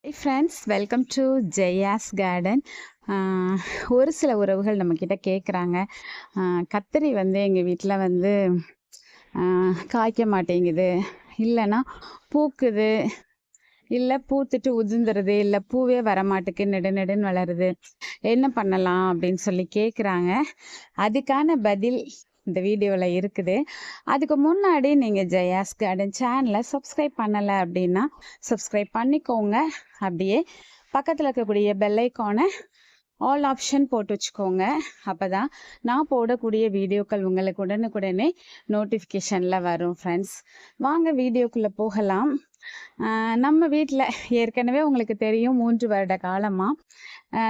Hi friends, welcome to Jaya's garden. ஒரு சில உறவுகள் நம்மக்கிட்ட கேட்குறாங்க, கத்திரி வந்து எங்கள் வீட்டில் வந்து காய்க்க மாட்டேங்குது, இல்லைன்னா பூக்குது, இல்லை பூத்துட்டு உதிர்ந்துருது, இல்லை பூவே வரமாட்டுக்கு நெடு நெடுன்னு வளருது, என்ன பண்ணலாம் அப்படின்னு சொல்லி கேட்குறாங்க. அதுக்கான பதில் இந்த வீடியோவில் இருக்குது. அதுக்கு முன்னாடி நீங்கள் ஜெயாஸ் கார்டன் சேனலை சப்ஸ்கிரைப் பண்ணலை அப்படின்னா சப்ஸ்கிரைப் பண்ணிக்கோங்க. அப்படியே பக்கத்தில் இருக்கக்கூடிய பெல் ஐக்கானை ஆல் ஆப்ஷன் போட்டு வச்சுக்கோங்க. அப்போ தான் நான் போடக்கூடிய வீடியோக்கள் உங்களுக்கு உடனுக்குடனே நோட்டிஃபிகேஷனில் வரும். ஃப்ரெண்ட்ஸ், வாங்க வீடியோக்குள்ளே போகலாம். நம்ம வீட்டில் ஏற்கனவே உங்களுக்கு தெரியும், 3 வருட காலமாக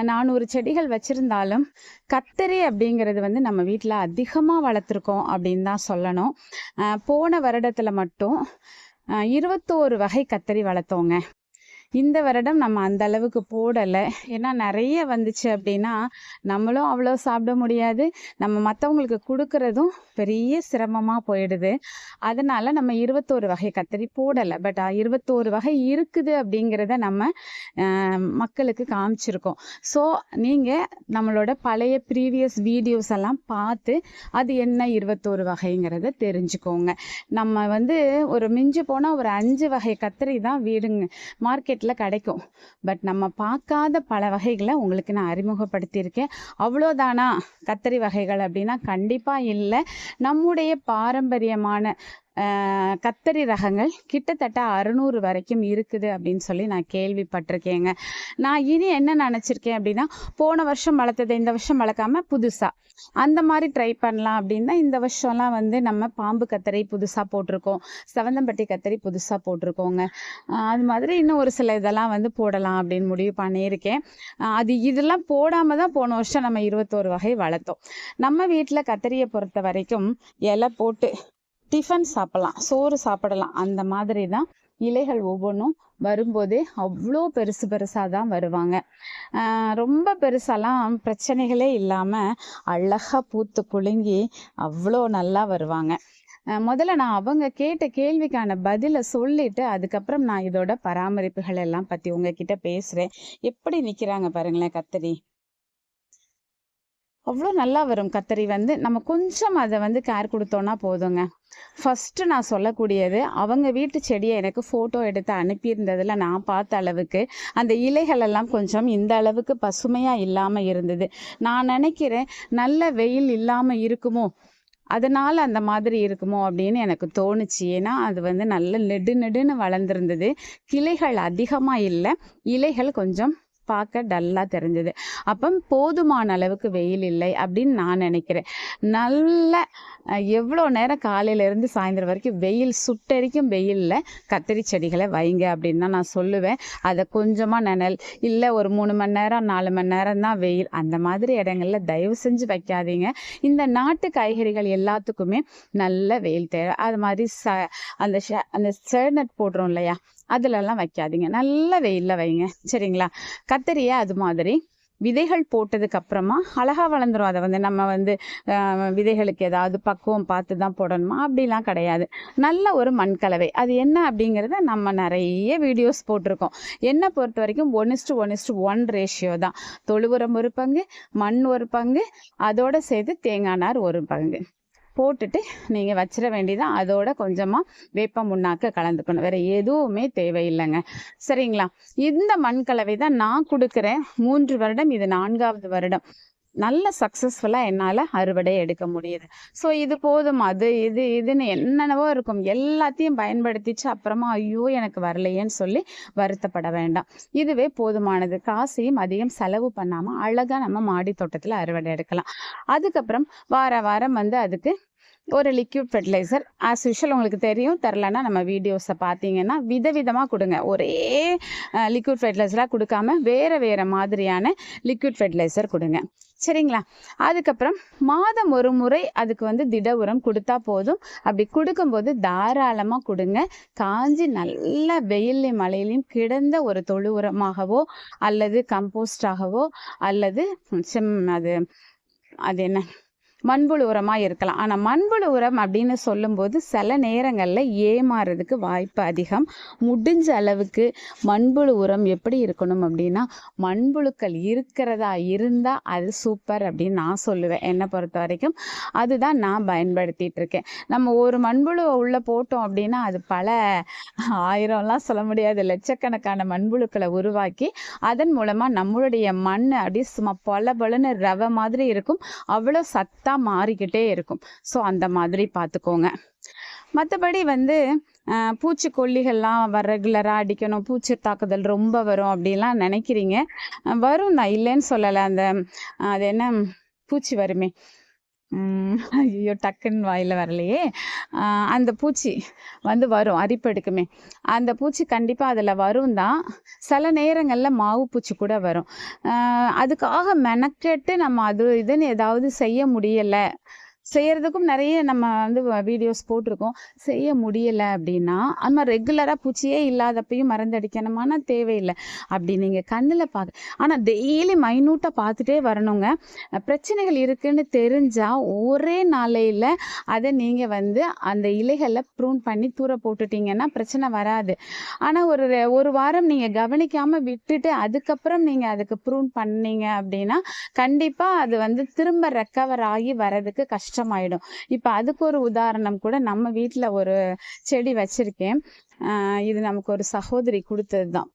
400 செடிகள் வச்சுருந்தாலும் கத்தரி அப்படிங்கிறது வந்து நம்ம வீட்டில் அதிகமாக வளர்த்துருக்கோம் அப்படின்னு தான் சொல்லணும். போன வருடத்தில் மட்டும் 21 வகை கத்தரி வளர்த்தோங்க. இந்த வருடம் நம்ம அந்த அளவுக்கு போடலை. ஏன்னா நிறைய வந்துச்சு அப்படின்னா நம்மளும் அவ்வளோ சாப்பிட முடியாது, நம்ம மற்றவங்களுக்கு கொடுக்கறதும் பெரிய சிரமமாக போயிடுது. அதனால நம்ம 21 வகை கத்தரி போடலை. பட் 21 வகை இருக்குது அப்படிங்கிறத நம்ம மக்களுக்கு காமிச்சிருக்கோம். ஸோ நீங்கள் நம்மளோட பழைய ப்ரீவியஸ் வீடியோஸ் எல்லாம் பார்த்து அது என்ன 21 வகைங்கிறத தெரிஞ்சுக்கோங்க. நம்ம வந்து ஒரு மிஞ்சி போனால் ஒரு 5 வகை கத்தரி தான் வீடுங்க மார்க்கெட்டில் கிடைக்கும். பட் நம்ம பார்க்காத பல வகைகளை உங்களுக்கு நான் அறிமுகப்படுத்தியிருக்கேன். அவ்வளோதானா கத்தரி வகைகள் அப்படின்னா கண்டிப்பாக இல்லை. நம்முடைய பாரம்பரியமான கத்தரி ரகங்கள் கிட்டத்தட்ட 600 வரைக்கும் இருக்குது அப்படின்னு சொல்லி நான் கேள்விப்பட்டிருக்கேங்க. நான் இனி என்ன நினச்சிருக்கேன் அப்படின்னா, போன வருஷம் வளர்த்ததை இந்த வருஷம் வளர்க்காம புதுசாக அந்த மாதிரி ட்ரை பண்ணலாம் அப்படின்னா, இந்த வருஷம்லாம் வந்து நம்ம பாம்பு கத்தரி புதுசாக போட்டிருக்கோம், செவந்தம்பட்டி கத்தரி புதுசாக போட்டிருக்கோங்க. அது மாதிரி இன்னும் ஒரு சில இதெல்லாம் வந்து போடலாம் அப்படின்னு முடிவு பண்ணியிருக்கேன். இதெல்லாம் போடாமல் தான் போன வருஷம் நம்ம 21 வகை வளர்த்தோம். நம்ம வீட்டில் கத்தரியை பொறுத்த வரைக்கும் இலை போட்டு டிஃபன் சாப்பிடலாம், சோறு சாப்பிடலாம், அந்த மாதிரி தான் இலைகள் ஒவ்வொன்றும் வரும்போதே அவ்வளோ பெருசு பெருசாக தான் வருவாங்க. ரொம்ப பெருசாலாம் பிரச்சனைகளே இல்லாமல் அழகாக பூத்து குலுங்கி அவ்வளோ நல்லா வருவாங்க. முதல்ல நான் அவங்க கேட்ட கேள்விக்கான பதிலை சொல்லிட்டு அதுக்கப்புறம் நான் இதோட பராமரிப்புகள் எல்லாம் பற்றி உங்ககிட்ட பேசுகிறேன். எப்படி நிற்கிறாங்க பாருங்களேன் கத்தரி, அவ்வளோ நல்லா வரும். கத்தரி வந்து நம்ம கொஞ்சம் அதை வந்து கேர் கொடுத்தோன்னா போதுங்க. ஃபஸ்ட்டு நான் சொல்லக்கூடியது, அவங்க வீட்டு செடியை எனக்கு ஃபோட்டோ எடுத்து அனுப்பியிருந்ததில் நான் பார்த்த அளவுக்கு அந்த இலைகளெல்லாம் கொஞ்சம் இந்த அளவுக்கு பசுமையாக இல்லாமல் இருந்தது. நான் நினைக்கிறேன் நல்ல வெயில் இல்லாமல் இருக்குமோ, அதனால் அந்த மாதிரி இருக்குமோ அப்படின்னு எனக்கு தோணுச்சு. ஏன்னா அது வந்து நல்ல நெடுன்னு வளர்ந்துருந்தது. கிளைகள் அதிகமாக இல்லை, இலைகள் கொஞ்சம் பார்க்க டல்லாக தெரிஞ்சது. அப்போ போதுமான அளவுக்கு வெயில் இல்லை அப்படின்னு நான் நினைக்கிறேன். நல்ல எவ்வளோ நேரம் காலையிலேருந்து சாயந்தரம் வரைக்கும் வெயில் சுட்டரிக்கும் வெயிலில் கத்தரி செடிகளை வைங்க அப்படின்னு தான் நான் சொல்லுவேன். அதை கொஞ்சமாக நிழல் இல்லை, ஒரு 3 மணி நேரம் 4 மணி நேரம் தான் வெயில், அந்த மாதிரி இடங்களில் தயவு செஞ்சு வைக்காதீங்க. இந்த நாட்டு காய்கறிகள் எல்லாத்துக்குமே நல்ல வெயில் தேவை. அது மாதிரி அந்த ஷேர்நட் போடுறோம் இல்லையா, அதுலலாம் வைக்காதீங்க, நல்ல வெயிலில் வைங்க, சரிங்களா? கத்தரியை அது மாதிரி விதைகள் போட்டதுக்கு அப்புறமா அழகா வளர்ந்துரும். அதை வந்து நம்ம வந்து விதைகளுக்கு ஏதாவது பக்குவம் பார்த்து தான் போடணுமா அப்படிலாம் கிடையாது. நல்ல ஒரு மண்கலவை அது என்ன அப்படிங்கிறத நம்ம நிறைய வீடியோஸ் போட்டிருக்கோம். என்னை பொறுத்த வரைக்கும் 1:1:1 ரேஷியோ தான். தொழு உரம் ஒரு பங்கு, மண் ஒரு பங்கு, அதோட சேர்த்து தேங்காய் நார் ஒரு பங்கு போட்டுட்டு நீங்கள் வச்சிட வேண்டியதான். அதோட கொஞ்சமாக வேப்ப முன்னாக்க கலந்துக்கணும், வேற எதுவுமே தேவையில்லைங்க, சரிங்களா? இந்த மண்கலவை தான் நான் கொடுக்குறேன். 3 வருடம், இது 4வது வருடம் நல்ல சக்ஸஸ்ஃபுல்லாக என்னால் அறுவடை எடுக்க முடியுது. ஸோ இது போதும், அது இதுன்னு என்னென்னவோ இருக்கும், எல்லாத்தையும் பயன்படுத்திச்சு அப்புறமா ஐயோ எனக்கு வரலையேன்னு சொல்லி வருத்தப்பட வேண்டாம். இதுவே போதுமானது. காசையும் அதிகம் செலவு பண்ணாமல் அழகாக நம்ம மாடி தோட்டத்தில் அறுவடை எடுக்கலாம். அதுக்கப்புறம் வாரம் வந்து அதுக்கு ஒரு லிக்விட் ஃபெர்டிலைசர் ஆஸ் யூஷுவல் உங்களுக்கு தெரியும். தெரிலனா நம்ம வீடியோஸை பார்த்தீங்கன்னா விதவிதமாக கொடுங்க. ஒரே லிக்விட் ஃபெர்டிலைசராக கொடுக்காம வேறு மாதிரியான லிக்விட் ஃபெர்டிலைசர் கொடுங்க, சரிங்களா? அதுக்கப்புறம் மாதம் ஒரு முறை அதுக்கு வந்து திட உரம் கொடுத்தா போதும். அப்படி கொடுக்கும்போது தாராளமாக கொடுங்க. காஞ்சி நல்ல வெயிலையும் மழையிலையும் கிடந்த ஒரு தொழு உரமாகவோ அல்லது கம்போஸ்டாகவோ அல்லது அது என்ன மண்புழு உரமாக இருக்கலாம். ஆனால் மண்புழு உரம் அப்படின்னு சொல்லும்போது சில நேரங்களில் ஏமாறுறதுக்கு வாய்ப்பு அதிகம். முடிஞ்ச அளவுக்கு மண்புழு உரம் எப்படி இருக்கணும் அப்படின்னா, மண்புழுக்கள் இருக்கிறதா இருந்தால் அது சூப்பர் அப்படின்னு நான் சொல்லுவேன். என்னை பொறுத்த வரைக்கும் அதுதான் நான் பயன்படுத்திட்டு இருக்கேன். நம்ம ஒரு மண்புழு உள்ளே போட்டோம் அப்படின்னா அது பல ஆயிரம்லாம் சொல்ல முடியாது, லட்சக்கணக்கான மண்புழுக்களை உருவாக்கி அதன் மூலமா நம்மளுடைய மண் அப்படியே சும்மா பொல பொலன்னு ரவை மாதிரி இருக்கும், அவ்வளோ சத்தா மாறிக்கிட்டே இருக்கும். ஸோ அந்த மாதிரி பார்த்துக்கோங்க. மற்றபடி வந்து பூச்சிக்கொல்லிகள்லாம் ரெகுலராக அடிக்கணும், பூச்சி தாக்குதல் ரொம்ப வரும் அப்படிலாம் நினைக்கிறீங்க. வரும் தான், இல்லைன்னு சொல்லலை. அது என்ன பூச்சி வருமே, ஐயோ டக்குன்னு வாயில் வரலையே, அந்த பூச்சி வந்து வரும், அரிப்பெடுக்குமே, அந்த பூச்சி கண்டிப்பாக அதில் வரும் தான். சில நேரங்களில் மாவு பூச்சி கூட வரும். அதுக்காக மெனக்கெட்டு நம்ம அது இதுன்னு ஏதாவது செய்ய முடியலை, செய்யறதுக்கும் நிறைய நம்ம வந்து வீடியோஸ் போட்டிருக்கோம், செய்ய முடியலை அப்படின்னா நம்ம ரெகுலராக பூச்சியே இல்லாதப்பையும் மருந்து அடிக்கணுமான தேவையில்லை. அப்படி நீங்கள் கண்ணில் பார்க்க, ஆனால் டெய்லி மைனூட்டாக பார்த்துட்டே வரணுங்க. பிரச்சனைகள் இருக்குன்னு தெரிஞ்சால் ஒரே நாளையில் அதை நீங்கள் வந்து அந்த இலைகளை ப்ரூன் பண்ணி தூர போட்டுட்டீங்கன்னா பிரச்சனை வராது. ஆனால் ஒரு வாரம் நீங்கள் கவனிக்காமல் விட்டுட்டு அதுக்கப்புறம் நீங்கள் அதுக்கு ப்ரூன் பண்ணீங்க அப்படின்னா கண்டிப்பாக அது வந்து திரும்ப ரெக்கவர் ஆகி வர்றதுக்கு கஷ்டமாயிடும். இப்போ அதுக்கு ஒரு உதாரணம் கூட, நம்ம வீட்டில் ஒரு செடி வச்சிருக்கேன். இது நமக்கு ஒரு சகோதரி கொடுத்தது தான்.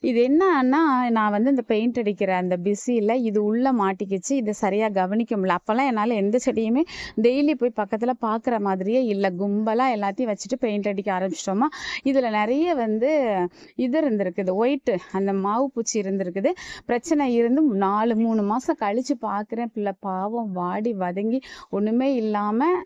இது என்னன்னா, நான் வந்து இந்த பெயிண்ட் அடிக்கிற அந்த பிஸியில் இது உள்ளே மாட்டிக்கிச்சு, இதை சரியாக கவனிக்க முடியல. அப்போல்லாம் என்னால் எந்த செடியுமே டெய்லி போய் பக்கத்தில் பார்க்குற மாதிரியே இல்லை. கும்பலாக எல்லாத்தையும் வச்சுட்டு பெயிண்ட் அடிக்க ஆரம்பிச்சிட்டோமா, இதில் நிறைய வந்து இது இருந்திருக்குது, ஒயிட்டு, அந்த மாவு பூச்சி இருந்திருக்குது. பிரச்சனை இருந்து 3 மாதம் கழித்து பார்க்குறேன், பிள்ளை பாவம் வாடி வதங்கி ஒன்றுமே இல்லாமல்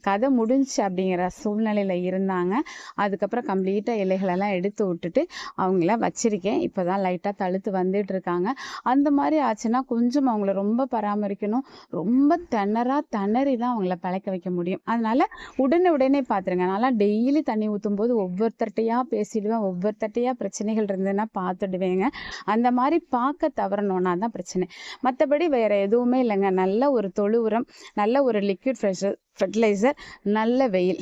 கதை முடிஞ்சு அப்படிங்கிற சூழ்நிலையில் இருந்தாங்க. அதுக்கப்புறம் கம்ப்ளீட்டாக இலைகளெல்லாம் எடுத்து விட்டுட்டு அவங்கள வச்சிருக்கேன். இப்போ தான் லைட்டாக தழுத்து வந்துட்டு இருக்காங்க. அந்த மாதிரி ஆச்சுன்னா கொஞ்சம் அவங்கள ரொம்ப பராமரிக்கணும், ரொம்ப திணறி தான் அவங்கள பழக்க வைக்க முடியும். அதனால உடனே பார்த்துருங்க. நல்லா டெய்லி தண்ணி ஊற்றும் போது ஒவ்வொருத்தட்டையாக பேசிடுவேன், ஒவ்வொருத்தட்டையாக பிரச்சனைகள் இருந்ததுன்னா பார்த்துடுவேங்க. அந்த மாதிரி பார்க்க தவறணுன்னா தான் பிரச்சனை. மற்றபடி வேறு எதுவுமே இல்லைங்க. நல்ல ஒரு தொழு உரம், நல்ல ஒரு லிக்விட் ஃபெர்டிலைசர், நல்ல வெயில்,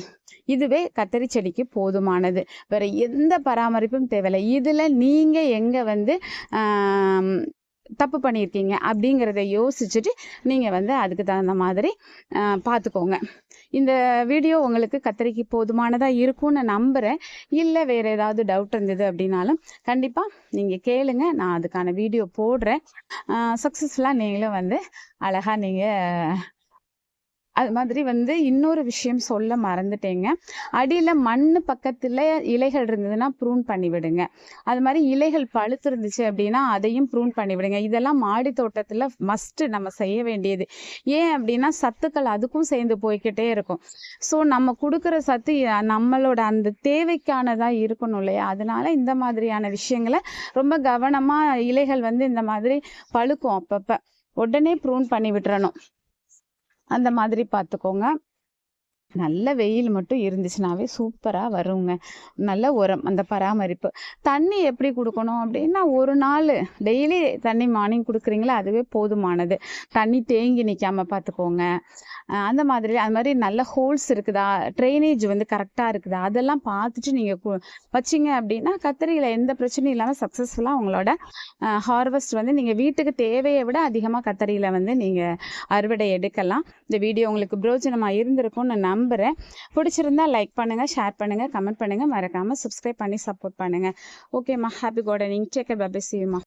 இதுவே கத்தரி செடிக்கு போதுமானது. வேற எந்த பராமரிப்பும் தேவையில்லை. இதில் நீங்கள் எங்கே வந்து தப்பு பண்ணியிருக்கீங்க அப்படிங்கிறத யோசிச்சுட்டு நீங்கள் வந்து அதுக்கு தகுந்த மாதிரி பார்த்துக்கோங்க. இந்த வீடியோ உங்களுக்கு கத்தரிக்கு போதுமானதாக இருக்கும்னு நம்புகிறேன். இல்லை வேறு ஏதாவது டவுட் இருந்தது அப்படின்னாலும் கண்டிப்பாக நீங்கள் கேளுங்க, நான் அதுக்கான வீடியோ போடுறேன். சக்ஸஸ்ஃபுல்லாக நீங்களும் வந்து அழகாக நீங்கள் அது மாதிரி வந்து இன்னொரு விஷயம் சொல்ல மறந்துட்டேங்க. அடியில் மண் பக்கத்தில் இலைகள் இருந்ததுன்னா ப்ரூன் பண்ணி விடுங்க. அது மாதிரி இலைகள் பழுத்து இருந்துச்சு அப்படின்னா அதையும் ப்ரூன் பண்ணி விடுங்க. இதெல்லாம் மாடி தோட்டத்தில் மஸ்ட்டு நம்ம செய்ய வேண்டியது. ஏன் அப்படின்னா சத்துக்கள் அதுக்கும் சேர்ந்து போய்கிட்டே இருக்கும். ஸோ நம்ம கொடுக்குற சத்து நம்மளோட அந்த தேவைக்கானதாக இருக்கணும் இல்லையா? அதனால இந்த மாதிரியான விஷயங்களை ரொம்ப கவனமாக, இலைகள் வந்து இந்த மாதிரி பழுக்கும் அப்பப்போ, உடனே ப்ரூன் பண்ணி விட்டுறணும். அந்த மாதிரி பார்த்துக்கோங்க. நல்ல வெயில் மட்டும் இருந்துச்சுனாவே சூப்பராக வருங்க. நல்ல உரம், அந்த பராமரிப்பு. தண்ணி எப்படி கொடுக்கணும் அப்படின்னா, ஒரு நாள் டெய்லி தண்ணி மார்னிங் கொடுக்குறீங்களா அதுவே போதுமானது. தண்ணி தேங்கி நிற்காம பார்த்துக்கோங்க. அந்த மாதிரி நல்ல ஹோல்ஸ் இருக்குதா, ட்ரைனேஜ் வந்து கரெக்டாக இருக்குதா, அதெல்லாம் பார்த்துட்டு நீங்கள் வச்சிங்க அப்படின்னா கத்திரியில் எந்த பிரச்சனையும் இல்லாமல் சக்ஸஸ்ஃபுல்லாக உங்களோட ஹார்வெஸ்ட் வந்து நீங்கள் வீட்டுக்கு தேவையை விட அதிகமாக கத்திரியில் வந்து நீங்கள் அறுவடை எடுக்கலாம். இந்த வீடியோ உங்களுக்கு பிரயோஜனமாக இருந்திருக்கும்னு நம்புகிறேன். பிடிச்சிருந்தா லைக் பண்ணுங்கள், ஷேர் பண்ணுங்கள், கமெண்ட் பண்ணுங்கள், மறக்காமல் சப்ஸ்கிரைப் பண்ணி சப்போர்ட் பண்ணுங்கள். ஓகேம்மா, happy gardening, take care, bye bye, see you மா.